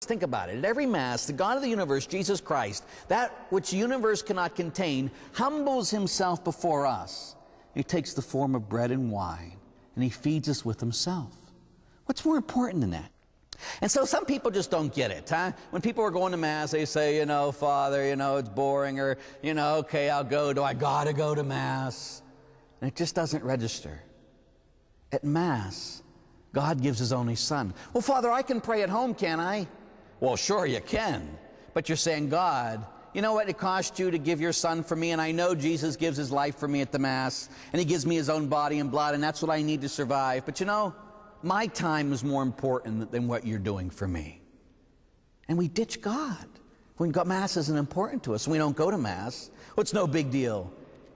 Think about it. At every Mass, the God of the universe, Jesus Christ, that which the universe cannot contain, humbles himself before us. He takes the form of bread and wine, and he feeds us with himself. What's more important than that? And so some people just don't get it, huh? When people are going to Mass, they say, you know, Father, you know, it's boring, or, you know, okay, I'll go. Do I gotta go to Mass? And it just doesn't register. At Mass, God gives his only Son. Well, Father, I can pray at home, can't I? Well, sure you can. But you're saying, God, you know what it cost you to give your Son for me, and I know Jesus gives his life for me at the Mass, and he gives me his own body and blood, and that's what I need to survive. But you know, my time is more important than what you're doing for me. And we ditch God. When Mass isn't important to us, we don't go to Mass. Well, it's no big deal.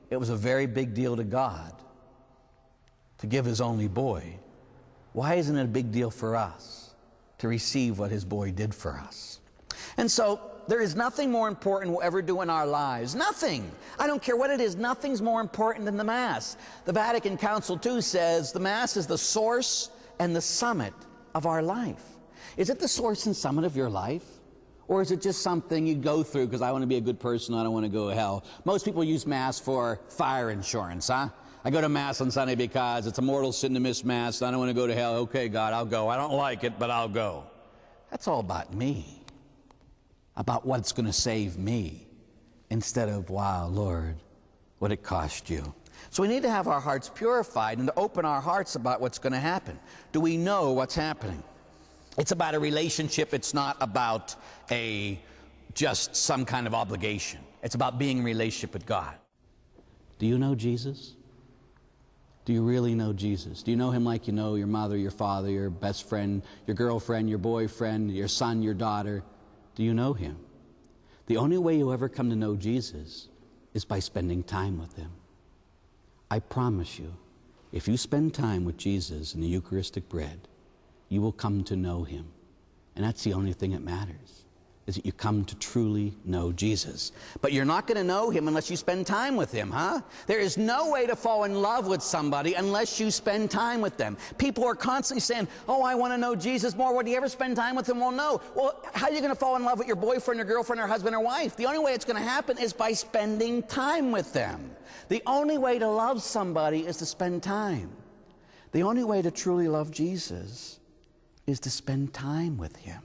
It was a very big deal to God to give his only boy. Why isn't it a big deal for us to receive what his boy did for us? And so there is nothing more important we'll ever do in our lives. Nothing. I don't care what it is. Nothing's more important than the Mass. The Vatican Council II says the Mass is the source and the summit of our life. Is it the source and summit of your life? Or is it just something you go through because I want to be a good person, I don't want to go to hell? Most people use Mass for fire insurance, huh? I go to Mass on Sunday because it's a mortal sin to miss Mass. I don't want to go to hell. Okay, God, I'll go. I don't like it, but I'll go. That's all about me. About what's going to save me. Instead of, wow, Lord, what it cost you. So we need to have our hearts purified and to open our hearts about what's going to happen. Do we know what's happening? It's about a relationship. It's not about just some kind of obligation. It's about being in relationship with God. Do you know Jesus? Do you really know Jesus? Do you know him like you know your mother, your father, your best friend, your girlfriend, your boyfriend, your son, your daughter? Do you know him? The only way you'll ever come to know Jesus is by spending time with him. I promise you, if you spend time with Jesus in the Eucharistic bread, you will come to know him. And that's the only thing that matters, is that you come to truly know Jesus. But you're not going to know him unless you spend time with him, huh? There is no way to fall in love with somebody unless you spend time with them. People are constantly saying, oh, I want to know Jesus more. Well, do you ever spend time with him? Well, no. Well, how are you going to fall in love with your boyfriend or girlfriend or husband or wife? The only way it's going to happen is by spending time with them. The only way to love somebody is to spend time. The only way to truly love Jesus is to spend time with him.